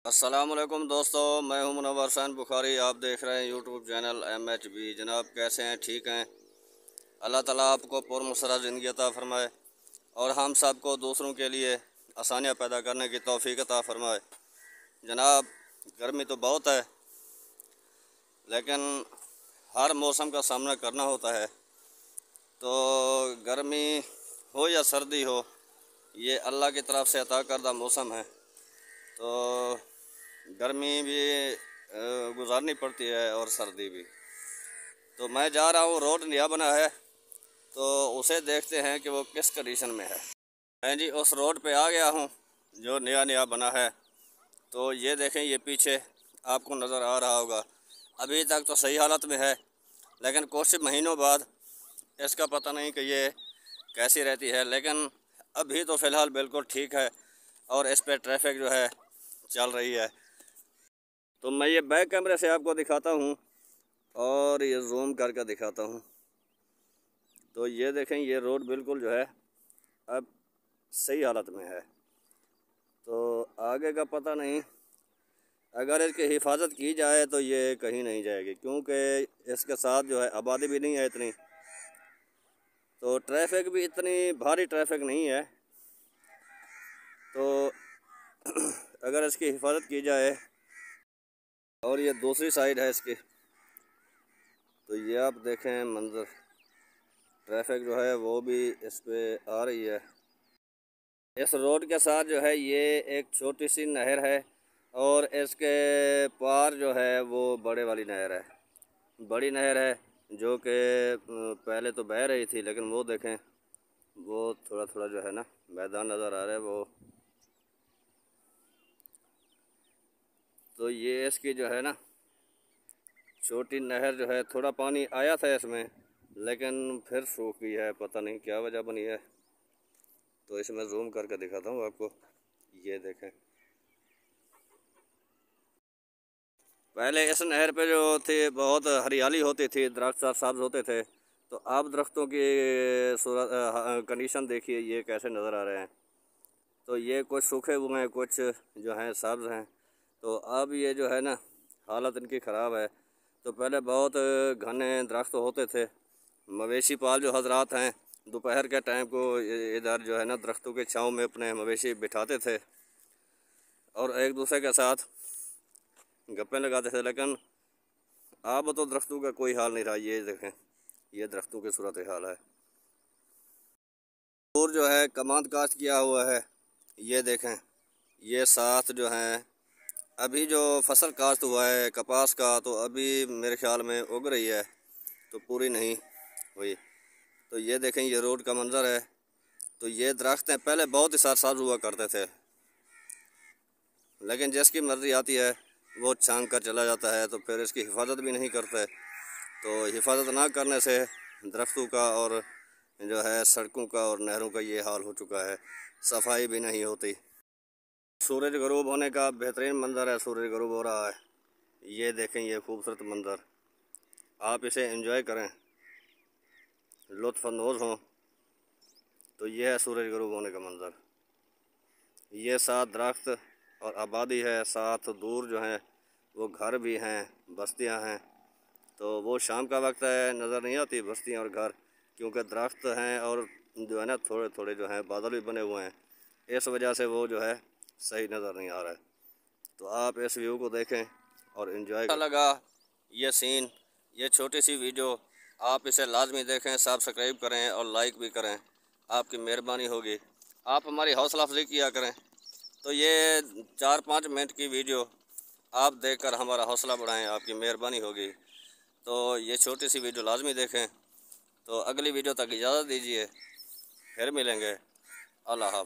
अस्सलामुअलैकुम दोस्तों, मैं हूं मुनव्वर हुसैन बुखारी। आप देख रहे हैं यूट्यूब चैनल MHB। जनाब, कैसे हैं? ठीक हैं? अल्लाह ताला आपको पुरमसरत ज़िंदगी अता फ़रमाए और हम सब को दूसरों के लिए आसानियाँ पैदा करने की तौफ़ीक अता फ़रमाए। जनाब, गर्मी तो बहुत है, लेकिन हर मौसम का सामना करना होता है। तो गर्मी हो या सर्दी हो, ये अल्लाह की तरफ से अता करदा मौसम है। तो गर्मी भी गुजारनी पड़ती है और सर्दी भी। तो मैं जा रहा हूँ, रोड नया बना है, तो उसे देखते हैं कि वो किस कंडीशन में है। मैं जी उस रोड पे आ गया हूँ जो नया नया बना है। तो ये देखें, ये पीछे आपको नज़र आ रहा होगा। अभी तक तो सही हालत में है, लेकिन कुछ महीनों बाद इसका पता नहीं कि ये कैसी रहती है। लेकिन अभी तो फ़िलहाल बिल्कुल ठीक है और इस पर ट्रैफिक जो है चल रही है। तो मैं ये बैक कैमरे से आपको दिखाता हूँ और ये जूम करके दिखाता हूँ। तो ये देखें, ये रोड बिल्कुल जो है अब सही हालत में है। तो आगे का पता नहीं, अगर इसकी हिफाजत की जाए तो ये कहीं नहीं जाएगी, क्योंकि इसके साथ जो है आबादी भी नहीं है इतनी, तो ट्रैफिक भी इतनी भारी ट्रैफिक नहीं है। तो अगर इसकी हिफाजत की जाए। और ये दूसरी साइड है इसकी, तो ये आप देखें मंज़र, ट्रैफिक जो है वो भी इस पे आ रही है। इस रोड के साथ जो है ये एक छोटी सी नहर है और इसके पार जो है वो बड़े वाली नहर है, बड़ी नहर है, जो कि पहले तो बह रही थी, लेकिन वो देखें, वो थोड़ा थोड़ा जो है ना मैदान नज़र आ रहा है वो। तो ये इसकी जो है ना छोटी नहर जो है, थोड़ा पानी आया था इसमें, लेकिन फिर सूख गई है, पता नहीं क्या वजह बनी है। तो इसमें जूम करके दिखाता हूँ आपको। ये देखें, पहले इस नहर पे जो थी बहुत हरियाली होती थी, दरख्त सब्ज़ होते थे। तो अब दरख्तों की सूरत कंडीशन देखिए, ये कैसे नज़र आ रहे हैं। तो ये कुछ सूखे हुए हैं, कुछ जो हैं सब्ज़ हैं। तो अब ये जो है ना हालत इनकी ख़राब है। तो पहले बहुत घने दरख्त होते थे। मवेशी पाल जो हजरात हैं, दोपहर के टाइम को इधर जो है ना दरख्तों के छाँव में अपने मवेशी बिठाते थे और एक दूसरे के साथ गप्पें लगाते थे। लेकिन अब तो दरख्तों का कोई हाल नहीं रहा। ये देखें, ये दरख्तों की सूरत हाल है। और जो है कमांद काश्त किया हुआ है, ये देखें, ये साथ जो हैं अभी जो फसल काश्त हुआ है कपास का, तो अभी मेरे ख्याल में उग रही है, तो पूरी नहीं हुई। तो ये देखें, ये रोड का मंज़र है। तो ये दरख्त हैं, पहले बहुत ही साथ हुआ करते थे, लेकिन जिसकी मर्ज़ी आती है वो छांग कर चला जाता है, तो फिर इसकी हिफाजत भी नहीं करते। तो हिफाजत ना करने से दरख्तों का और जो है सड़कों का और नहरों का ये हाल हो चुका है, सफाई भी नहीं होती। सूरज गरूब होने का बेहतरीन मंज़र है, सूरज गरूब हो रहा है। ये देखें, ये खूबसूरत मंज़र, आप इसे एंजॉय करें, लुत्फ़अंदोज़ हों। तो ये है सूरज गरूब होने का मंज़र। ये साथ दरख्त और आबादी है, साथ दूर जो हैं वो घर भी हैं, बस्तियां हैं। तो वो शाम का वक्त है, नज़र नहीं आती बस्तियां और घर, क्योंकि दरख्त हैं और जो है ना थोड़े थोड़े जो हैं बादल भी बने हुए हैं, इस वजह से वो जो है सही नज़र नहीं आ रहा है। तो आप इस व्यू को देखें और इन्जॉय करें। अच्छा लगा ये सीन, ये छोटी सी वीडियो, आप इसे लाजमी देखें, सब्सक्राइब करें और लाइक भी करें, आपकी मेहरबानी होगी। आप हमारी हौसला अफजाई किया करें। तो ये 4-5 मिनट की वीडियो आप देखकर हमारा हौसला बढ़ाएं, आपकी मेहरबानी होगी। तो ये छोटी सी वीडियो लाजमी देखें। तो अगली वीडियो तक इजाज़त दीजिए, फिर मिलेंगे। अल्लाह हाफ़िज़।